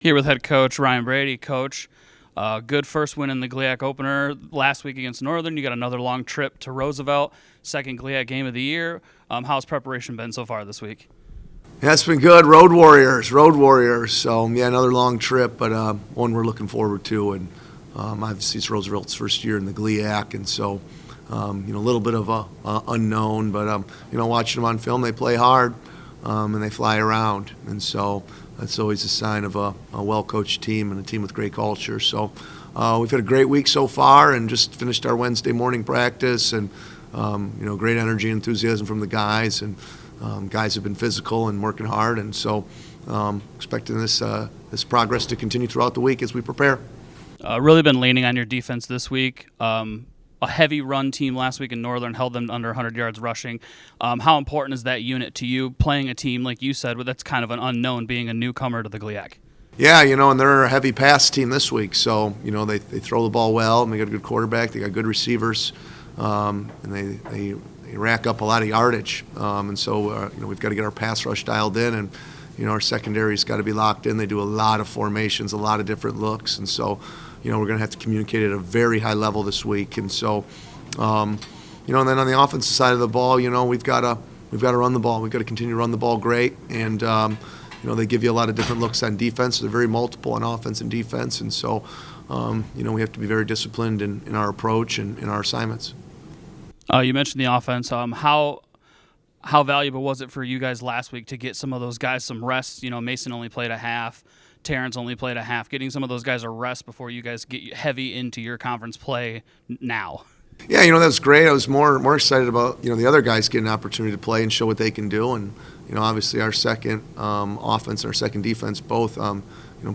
Here with head coach Ryan Brady. Coach, good first win in the GLIAC opener last week against Northern. You got another long trip to Roosevelt, second GLIAC game of the year. How's preparation been so far this week? Yeah, it's been good. Road Warriors. So, yeah, another long trip, but one we're looking forward to. And obviously it's Roosevelt's first year in the GLIAC, and so, a little bit of a unknown. But, watching them on film, they play hard and they fly around. And so that's always a sign of a well-coached team and a team with great culture. So we've had a great week so far and just finished our Wednesday morning practice. And, great energy and enthusiasm from the guys. And guys have been physical and working hard, and so expecting this progress to continue throughout the week as we prepare. Really been leaning on your defense this week. A heavy run team last week in Northern held them under 100 yards rushing. How important is that unit to you, playing a team, like you said, that's kind of an unknown, being a newcomer to the GLIAC? Yeah, and they're a heavy pass team this week, so, they throw the ball well, and they got a good quarterback, they got good receivers, and they rack up a lot of yardage. And so, we've got to get our pass rush dialed in, and, our secondary's got to be locked in. They do a lot of formations, a lot of different looks, and so, we're going to have to communicate at a very high level this week. And so, and then on the offensive side of the ball, we've got to run the ball. We've got to continue to run the ball great, and they give you a lot of different looks on defense. They're very multiple on offense and defense, and so, we have to be very disciplined in our approach and in our assignments. You mentioned the offense. How valuable was it for you guys last week to get some of those guys some rest? Mason only played a half. Terrence only played a half. Getting some of those guys a rest before you guys get heavy into your conference play now. Yeah, that was great. I was more excited about, the other guys getting an opportunity to play and show what they can do. And, obviously our second offense and our second defense both,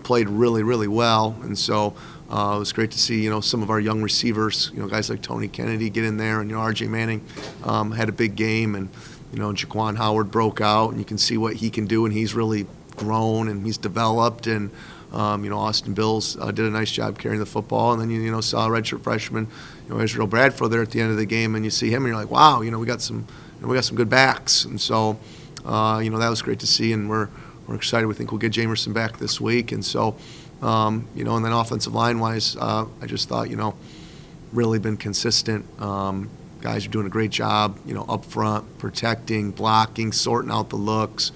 played really, really well. And so it was great to see, some of our young receivers, guys like Tony Kennedy get in there, and, R.J. Manning had a big game, and, Jaquan Howard broke out, and you can see what he can do, and he's really grown and he's developed. And, Austin Bills did a nice job carrying the football. And then, saw a redshirt freshman, Israel Bradford there at the end of the game, and you see him and you're like, wow, we got some good backs. And so, that was great to see, and we're excited. We think we'll get Jamerson back this week. And so, and then offensive line-wise, I just thought, really been consistent. Guys are doing a great job, up front, protecting, blocking, sorting out the looks,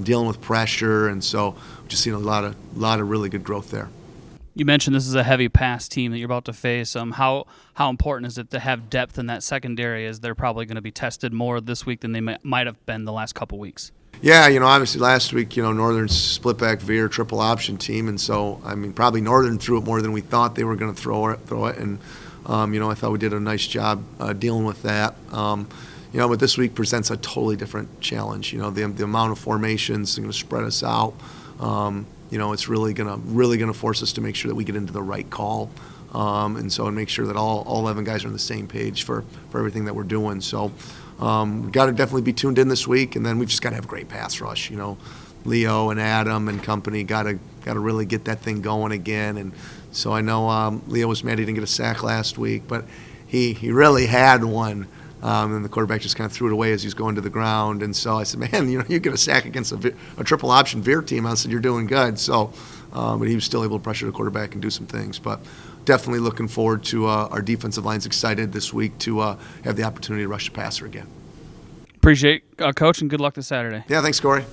dealing with pressure. And so just seeing a lot of really good growth there. You mentioned this is a heavy pass team that you're about to face. How important is it to have depth in that secondary, as they're probably going to be tested more this week than they might have been the last couple weeks? Yeah, obviously last week, Northern's split back veer triple option team, and so probably Northern threw it more than we thought they were going to throw it, and I thought we did a nice job dealing with that. But this week presents a totally different challenge. The amount of formations is going to spread us out. It's really going to force us to make sure that we get into the right call, and make sure that all 11 guys are on the same page for everything that we're doing. So we've got to definitely be tuned in this week, and then we've just got to have a great pass rush. Leo and Adam and company got to really get that thing going again. And so I know Leo was mad he didn't get a sack last week, but he really had one. And the quarterback just kind of threw it away as he was going to the ground. And so I said, man, you get a sack against a triple option veer team. I said, you're doing good. So, but he was still able to pressure the quarterback and do some things. But definitely looking forward to our defensive line's excited this week to have the opportunity to rush the passer again. Appreciate it, Coach, and good luck this Saturday. Yeah, thanks, Corey.